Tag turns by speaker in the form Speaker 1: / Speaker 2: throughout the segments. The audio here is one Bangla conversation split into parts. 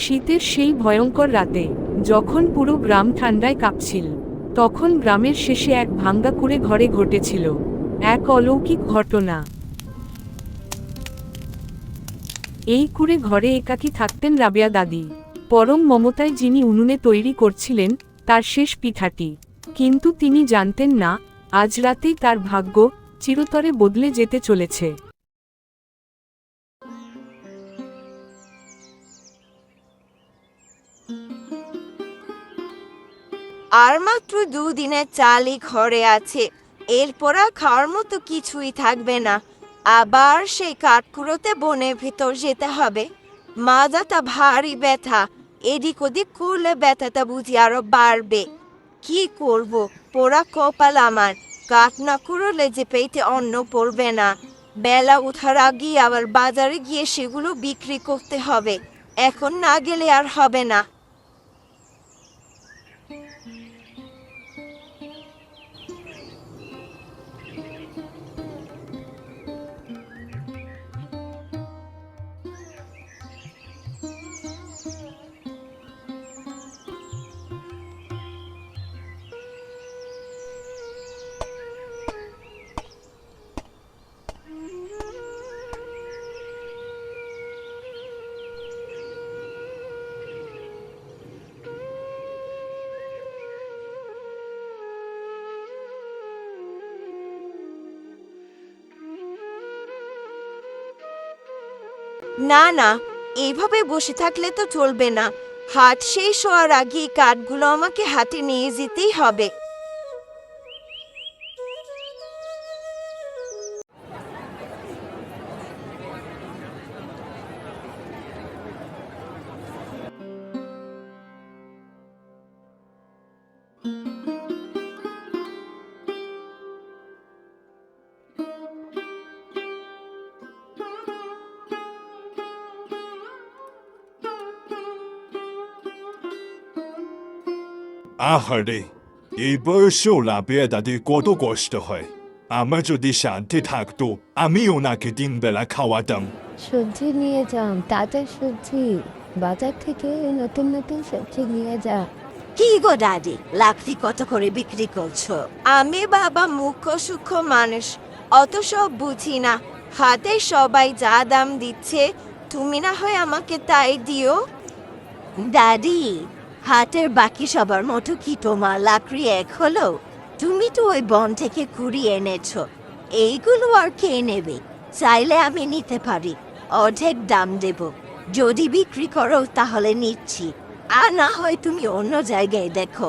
Speaker 1: শীতের সেই ভয়ঙ্কর রাতে যখন পুরো গ্রাম ঠান্ডায় কাঁপছিল, তখন গ্রামের শেষে এক ভাঙ্গা কুঁড়ে ঘরে ঘটেছিল এক অলৌকিক ঘটনা। এই কুঁড়ে ঘরে একাকী থাকতেন রাবেয়া দাদি, পরম মমতায় যিনি উনুনে তৈরি করছিলেন তার শেষ পিঠাটি। কিন্তু তিনি জানতেন না, আজ রাতেই তার ভাগ্য চিরতরে বদলে যেতে চলেছে।
Speaker 2: আর মাত্র দুদিনের চালই ঘরে আছে, এরপর আর খাওয়ার মতো কিছুই থাকবে না। আবার সেই কাঠকুড়োতে বনের ভেতর যেতে হবে। মাজাটা ভারী ব্যথা, এদিক ওদিক করলে ব্যথাটা বুঝি আরো বাড়বে। কি করব, পোড়া কপাল আমার। কাঠ না কুড়োলে যে পেটে অন্ন পড়বে না। বেলা ওঠার আগেই আবার বাজারে গিয়ে সেগুলো বিক্রি করতে হবে। এখন না গেলে আর হবে না। না না, এইভাবে বসে থাকলে তো চলবে না। হাট শেষ হওয়ার আগে কাঠগুলো আমাকে হাতে নিয়ে যেতেই হবে।
Speaker 3: আহারে, এই বয়সেও রাবেয়া দাদির কত কষ্ট হয়। আমার যদি শান্তি থাকতো আমি ওনাকে 3 বেলা খাওয়াতাম।
Speaker 4: সবজি নিয়ে যাও, তাজা সবজি। বাজার থেকে নতুন নতুন সবজি নিয়ে যা।
Speaker 2: কি গো দাদি, লাকড়ি কত করে বিক্রি করছো? আমি বাবা মুখ্য সূক্ষ্ম মানুষ, অত সব বুঝি না। হাতে সবাই যা দাম দিচ্ছে, তুমি না হয় আমাকে তাই দিও। দাদি, হাটের বাকি সবার মতো কি তোমার লাকড়ি এক হলো? তুমি তো ওই বন থেকে কুড়িয়ে এনেছো, এইগুলো আর কে নেবে? চাইলে আমি নিতে পারি, অর্ধেক দাম দেব। যদি বিক্রি করো তাহলে নিচ্ছি, আর না হয় তুমি অন্য জায়গায় দেখো।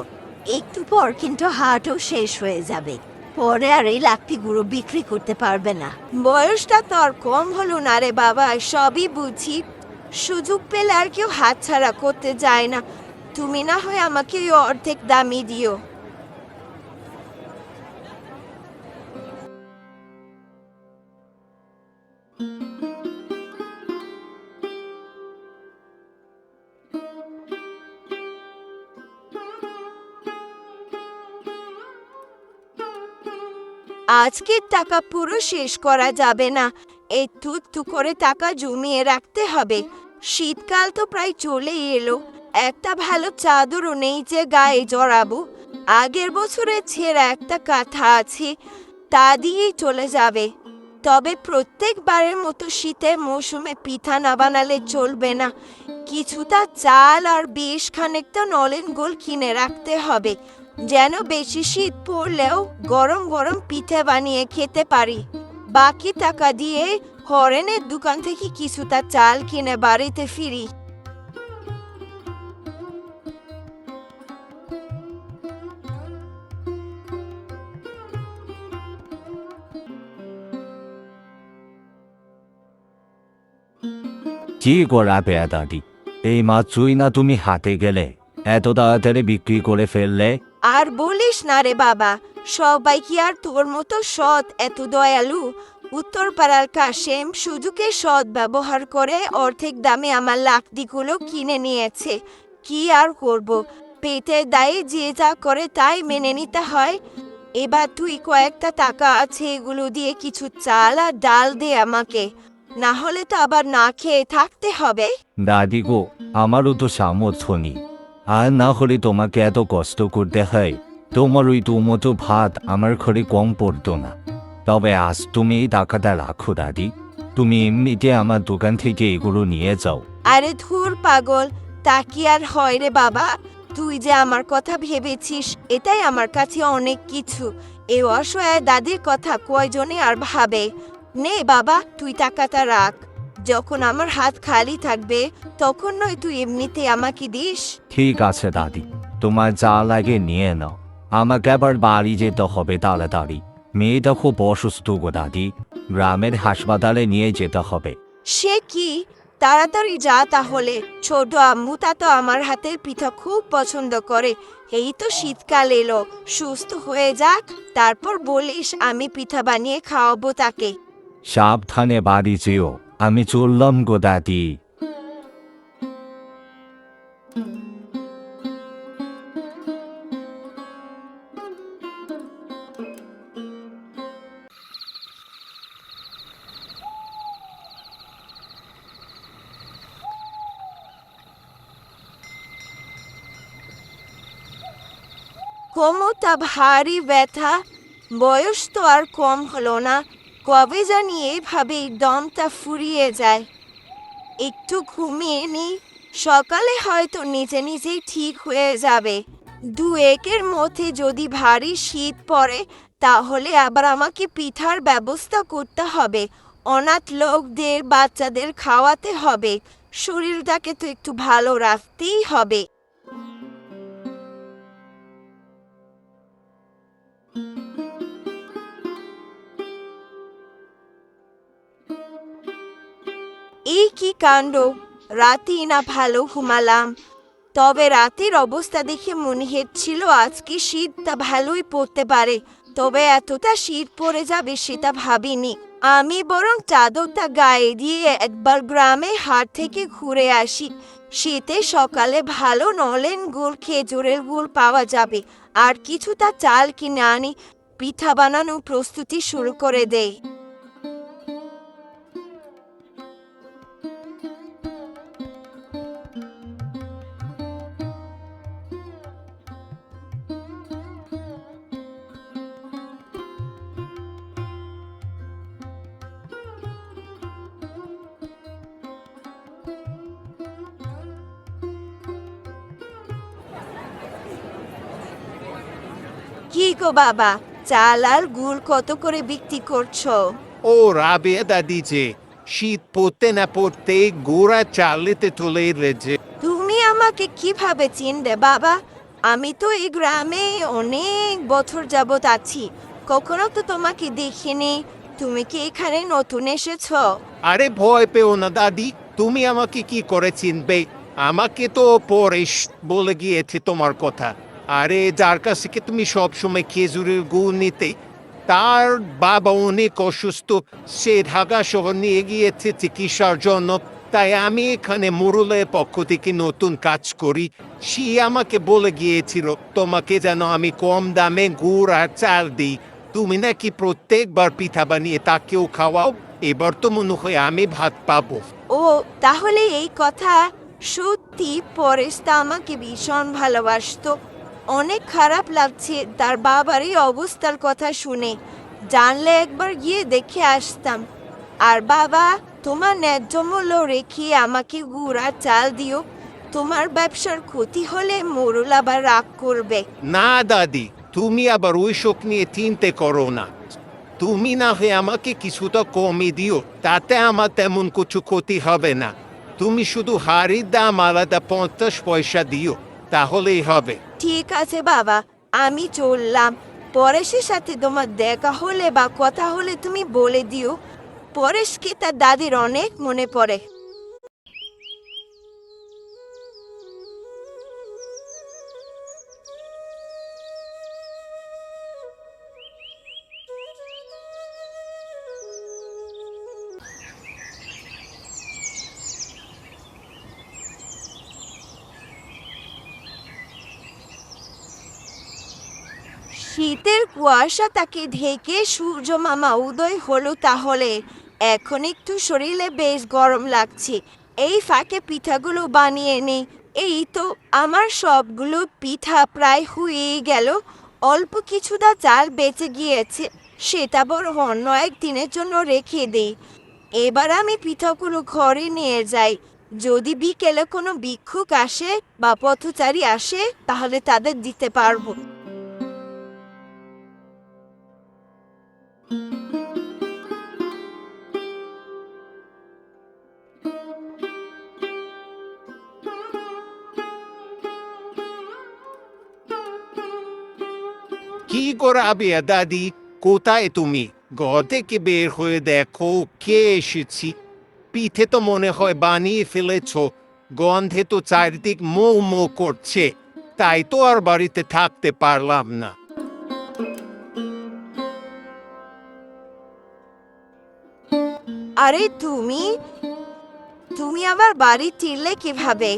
Speaker 2: একটু পর কিন্তু হাটও শেষ হয়ে যাবে, পরে আর এই লাকড়িগুলো বিক্রি করতে পারবে না। বয়সটা তো আর কম হলো না রে বাবা, সবই বুঝি। সুযোগ পেলে আর কেউ হাতছাড়া করতে যায় না। তুমি না হয় আমাকে ওই অর্ধেক দামই দিও। আজকের টাকা পুরো শেষ করা যাবে না, একটু একটু করে টাকা জমিয়ে রাখতে হবে। শীতকাল তো প্রায় চলেই এলো, একটা ভালো চাদরও নেই যে গায়ে জড়াবো। আগের বছরে ছেঁড়া একটা কাঁথা আছে, তা দিয়েই চলে যাবে। তবে প্রত্যেকবারের মতো শীতের মৌসুমে পিঠা না বানালে চলবে না। কিছুটা চাল আর বেশ খানিকটা নলেন গুড় কিনে রাখতে হবে, যেন বেশি শীত পড়লেও গরম গরম পিঠে বানিয়ে খেতে পারি। বাকি টাকা দিয়ে হরেনের দোকান থেকে কিছুটা চাল কিনে বাড়িতে ফিরি।
Speaker 5: কি গো রাবেয়া দাদি, এই মাত্রই না তুমি হাটে গেলে, এত তাড়াতাড়ি বিক্রি করে ফেললে?
Speaker 2: আর বলিস না রে বাবা, সবাই কি আর তোর মতো সৎ, এত দয়ালু? উত্তর পাড়ার কাশেম সুযোগের সৎ ব্যবহার করে অর্ধেক দামে আমার লাকড়িগুলো কিনে নিয়েছে। কি আর করব, পেটের দায়ে যে যা করে তাই মেনে নিতে হয়। এবার তুই কয়েকটা টাকা আছে, এগুলো দিয়ে কিছু চাল আর ডাল দে আমাকে। না হলে তো আবার না খেয়ে থাকতে হবে।
Speaker 5: দাদি গো, আমারও তো সামর্থ্য নেই, আর না হলে তোমাকে এত কষ্ট করতে হয়। তোমার ওই দুমুঠো ভাত আমার ঘরে কম পড়তো না। তবে আজ তুমি এই টাকাটা রাখো দাদি, তুমি এমনিতে আমার দোকান থেকে এগুলো নিয়ে যাও।
Speaker 2: আরে ধুর পাগল, তা কি আর হয় রে বাবা? তুই যে আমার কথা ভেবেছিস এটাই আমার কাছে অনেক কিছু। এই অসহায় দাদির কথা কয়জনে আর ভাবে। নে বাবা, তুই টাকাটা রাখ। যখন আমার হাত খালি থাকবে তখন নয় তুই এমনিতে আমাকে দিস।
Speaker 5: ঠিক আছে দাদি, তোমার যা লাগে নিয়ে নাও। আমাকে আবার বাড়ি যেতে হবে তাড়াতাড়ি। মেয়েটা খুব অসুস্থ গো দাদি, গ্রামের হাসপাতালে নিয়ে যেতে হবে।
Speaker 2: সে কি, তাড়াতাড়ি যা তাহলে। ছোট আম্মু তা তো আমার হাতের পিঠা খুব পছন্দ করে। এই তো শীতকাল এলো, সুস্থ হয়ে যাক, তারপর বলিস আমি পিঠা বানিয়ে খাওয়াবো তাকে।
Speaker 5: সাবধানে বাড়ি যেও, আমি চললাম গো দাদি।
Speaker 2: কোমরটা ভারী ব্যথা, বয়স তো আর কম হলো না, কবে জানি এভাবে দমটা ফুরিয়ে যায়। একটু ঘুমিয়ে নি, সকালে হয়তো নিজে নিজেই ঠিক হয়ে যাবে। 2-1 মধ্যে যদি ভারী শীত পড়ে তাহলে আবার আমাকে পিঠার ব্যবস্থা করতে হবে। অনাথ লোকদের বাচ্চাদের খাওয়াতে হবে, শরীরটাকে তো একটু ভালো রাখতেই হবে। এই কি কাণ্ড, রাতেই না ভালো ঘুমালাম। তবে রাতের অবস্থা দেখে মনে হচ্ছিল আজকে শীতটা ভালোই পড়তে পারে, তবে এতটা শীত পড়ে যাবে সেটা ভাবিনি। আমি বরং চাদরটা গায়ে দিয়ে একবার গ্রামে হাট থেকে ঘুরে আসি। শীতে সকালে ভালো নলেন গুড়, খেজুরের গুড় পাওয়া যাবে, আর কিছুটা চাল কিনে আনি, পিঠা বানানোর প্রস্তুতি শুরু করে দেই। কি গো বাবা, চাল আর গুড় কত করে বিক্রি করছো?
Speaker 6: ও রাবেয়া দাদি যে শীত পড়তে না পড়তে গোড়া চালিতে চলে এলেছে।
Speaker 2: তুমি আমাকে কিভাবে চিনবে বাবা? আমি তো এই গ্রামে অনেক বছর যাবত আছি, কখনো তো তোমাকে দেখিনি। তুমি কি এখানে নতুন এসেছো?
Speaker 6: আরে ভয় পেও না দাদি, তুমি আমাকে কি করে চিনবে? আমাকে তো পরেশ বলে গিয়েছে তোমার কথা। আরে যার কাছ থেকে তুমি সবসময় খেজুরের গুড় নিতে, তার বাবা অনেক অসুস্থ, সে ঢাকা শহর নিয়ে গিয়েছে চিকিৎসার জন্য। তাই আমি এখানে মোড়লের পক্ষ থেকে নতুন কাজ করি। সে আমাকে বলে গিয়েছিল তোমাকে যেন আমি কম দামে গুড় আর চাল দিই। তুমি নাকি প্রত্যেকবার পিঠা বানিয়ে তাকেও খাওয়াও, এবার তো মনে হয় আমি ভাত পাবো।
Speaker 2: ও তাহলে এই কথা। সত্যি পরেশটা আমাকে ভীষণ ভালোবাসতো। অনেক খারাপ লাগছে তার বাবার এই অবস্থার কথা শুনে। জানলে একবার গিয়ে দেখে আসতাম। আর বাবা, তোমার ন্যায্য মূল্য রেখে আমাকে গুড় আর চাল দিও। তোমার ব্যবসার ক্ষতি হলে মোড়ল আবার রাগ করবে।
Speaker 6: না দাদি, তুমি আবার ওই শোক নিয়ে চিন্তে করো না। তুমি না হয়ে আমাকে কিছুটা কমই দিও, তাতে আমার তেমন কিছু ক্ষতি হবে না। তুমি শুধু হাড়ির দাম আলাদা 50 পয়সা দিও, তাহলেই হবে।
Speaker 2: ঠিক আছে বাবা, আমি চললাম। পরেশের সাথে তোমার দেখা হলে বা কথা হলে তুমি বলে দিও, পরেশকে তার দাদির অনেক মনে পড়ে। শীতের কুয়াশা তাকে ঢেকে সূর্য মামা উদয় হলো তাহলে। এখন একটু শরীরে বেশ গরম লাগছে, এই ফাঁকে পিঠাগুলো বানিয়ে নেই। এই তো আমার সবগুলো পিঠা প্রায় হয়েই গেল, অল্প কিছুটা চাল বেঁচে গিয়েছে, সেটা বড় অন্য একদিনের জন্য রেখে দেই। এবার আমি পিঠাগুলো ঘরে নিয়ে যাই, যদি বিকেলে কোনো ভিক্ষুক আসে বা পথচারী আসে তাহলে তাদের দিতে পারবো।
Speaker 6: কি করাবে দাদি? কোথায় তুমি? ঘর থেকে বের হয়ে দেখো কে এসেছি। পিঠে তো মনে হয় বানিয়ে ফেলেছ, গন্ধে তো চারিদিক মৌ মৌ করছে, তাই তো আর বাড়িতে থাকতে পারলাম না।
Speaker 2: আরে তুমি তুমি আমার বাড়ি চিনলে কিভাবে?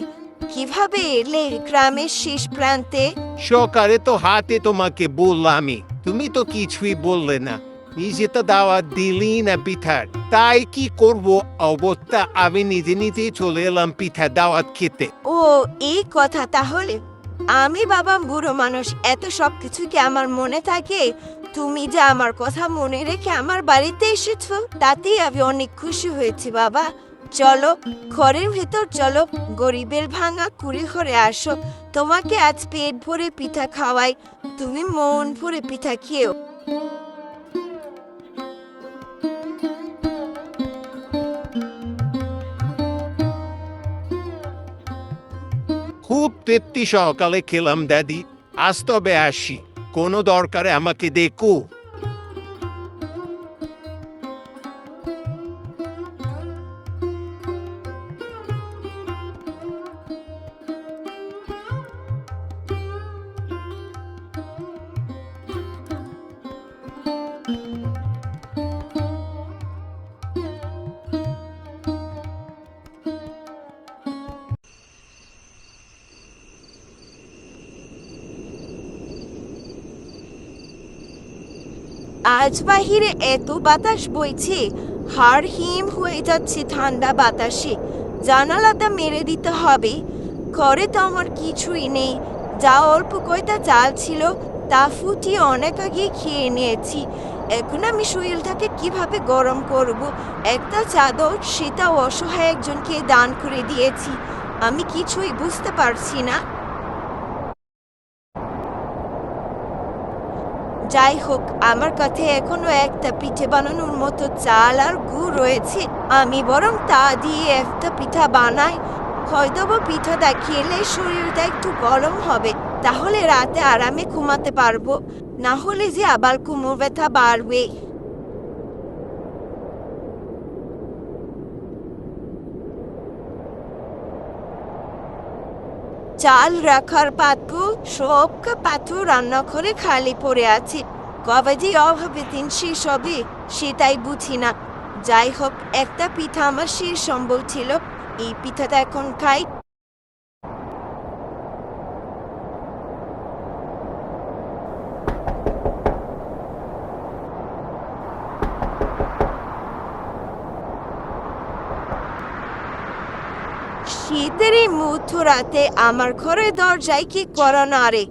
Speaker 2: কিভাবে এলে গ্রামের শেষ প্রান্তে?
Speaker 6: সকালে তো হাতে তোমাকে বললামই, তুমি তো কিছুই বললে না, নিজে তো দাওয়াত দিলি না পিঠার, তাই কি করব অবস্থা, আমি নিজে নিজে চলে এলাম পিঠা দাওয়াত খেতে।
Speaker 2: ও, এই কথা তাহলে। আমি বাবা বুড়ো মানুষ, এত সব কিছু কি আমার মনে থাকে? তুমি যে আমার কথা মনে রেখে আমার বাড়িতে এসেছো, তাতেই আমি অনেক খুশি হয়েছি বাবা। চলো ঘরের ভেতর চলো, গরিবের ভাঙা কুড়ি ঘরে আসো, তোমাকে আজ পেট ভরে পিঠা খাওয়াই, তুমি মন ভরে পিঠা খেও।
Speaker 6: খুব তৃপ্তি সহকালে খেলাম দাদি, আজ তবে আসি, কোনো দরকারে আমাকে দেখো।
Speaker 2: আজ বাহিরে এত বাতাস বইছে, হাড় হিম হয়ে যাচ্ছে ঠান্ডা বাতাসে, জানালাটা মেরে দিতে হবে। ঘরে তো আমার কিছুই নেই, যা অল্প কয়টা চাল ছিল তা ফুটিয়ে অনেক আগে খেয়ে নিয়েছি। এখন আমি শরীরটাকে কিভাবে গরম করব? একটা চাদর, সেটাও অসহায় একজনকে দান করে দিয়েছি, আমি কিছুই বুঝতে পারছি না। যাই হোক, আমার কাছে এখনো একটা পিঠে বানানোর মতো চাল আর গুড় রয়েছে, আমি বরং তা দিয়ে একটা পিঠা বানাই। হয়তো বা পিঠাটা খেলে শরীরটা একটু গরম হবে, তাহলে রাতে আরামে ঘুমাতে পারবো, না হলে যে আবার কোমর ব্যথা বাড়বে। চাল রাখার পাত্র, সব পাত্র রান্নাঘরে খালি পড়ে আছে, কবে যে অভাবে দিন শেষ হবে সেটাই বুঝি না। যাই হোক, একটা পিঠা আমার শেষ সম্বল ছিল, এই পিঠাটা এখন খাই। শীতের এই মধ্যরাতে আমার ঘরের দরজায় কি করা নাড়ে?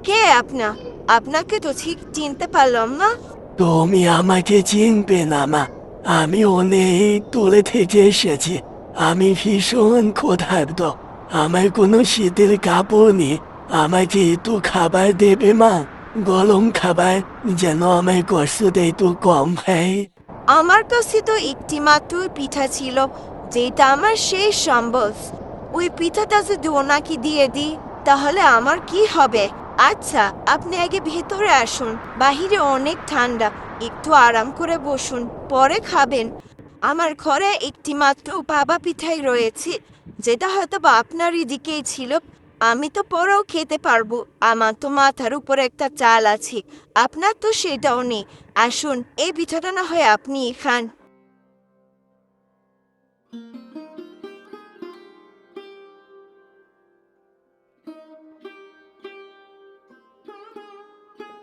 Speaker 2: কে আপনাকে তো ঠিক চিনতে পারলাম না।
Speaker 7: তুমি আমাকে চিনবে না মা, আমি অনেক দূরে থেকে এসেছি, আমি ভীষণ ক্ষুধার্ত, আমার কোনো শীতের কাপড় নেই, আমাকে একটু খাবার দেবে মা, গরম খাবার, যেন আমার কষ্টটা একটু কম হয়।
Speaker 2: আমার কাছে তো একটি মাত্র পিঠা ছিল, যেটা আমার শেষ সম্বল। ওই পিঠাটা যদি ওনাকে দিয়ে দিই তাহলে আমার কি হবে? আচ্ছা, আপনি আগে ভেতরে আসুন, বাহিরে অনেক ঠান্ডা, একটু আরাম করে বসুন, পরে খাবেন। আমার ঘরে একটি মাত্র বাবা পিঠাই রয়েছে, যেটা হয়তো বা আপনারই দিকেই ছিল, আমি তো পরেও খেতে পারবো, আমার তো মাথার উপর একটা চাল আছে, আপনার তো সেটাও নেই। আসুন, এই পিঠাটা না হয় আপনিই খান।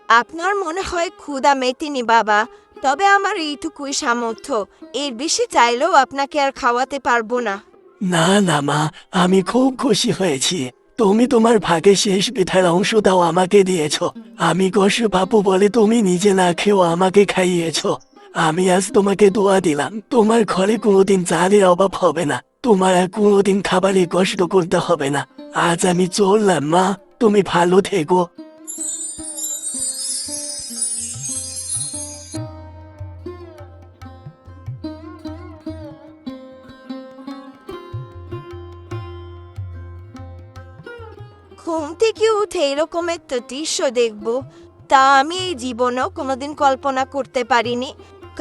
Speaker 2: আপনার মনে হয় ক্ষুধা মেটেনি বাবা, তবে আমার এইটুকুই সামর্থ্য, এর বেশি চাইলেও আপনাকে আর খাওয়াতে পারবো না।
Speaker 7: না না মা, আমি খুব খুশি হয়েছি। তুমি তোমার ভাগে শেষ পিঠার অংশটাও আমাকে দিয়েছ। আমি কষ্ট পাবো বলে তুমি নিজে না খেয়েও আমাকে খাইয়েছ। আমি আজ তোমাকে দোয়া দিলাম, তোমার ঘরে কোনোদিন চালের অভাব হবে না, তোমার আর কোনোদিন খাবারে কষ্ট করতে হবে না। আজ আমি চললাম মা, তুমি ভালো থেকো।
Speaker 2: ঘুম থেকে উঠে এরকম একটা দৃশ্য দেখব, তা আমি এই জীবনেও কোনোদিন কল্পনা করতে পারিনি।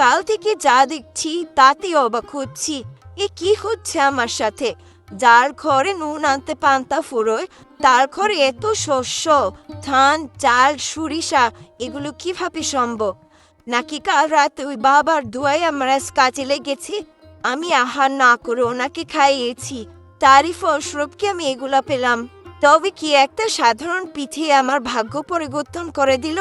Speaker 2: কাল থেকে যা দেখছি তাতে অবাক হচ্ছি। এ কি হচ্ছে আমার সাথে? যার ঘরে নুন আনতে পান্তা ফুরোয়, তার ঘরে এত শস্য, ধান, চাল, সরিষা, এগুলো কিভাবে সম্ভব? নাকি কাল রাতে ওই বাবার দোয়ায় আমার আজ কাজে লেগেছে? আমি আহার না করে ওনাকে খাইয়েছি, তারই ফলস্বরূপ কি আমি এগুলা পেলাম? তবে কি একটা সাধারণ পিঠে আমার ভাগ্য পরিবর্তন করে দিল?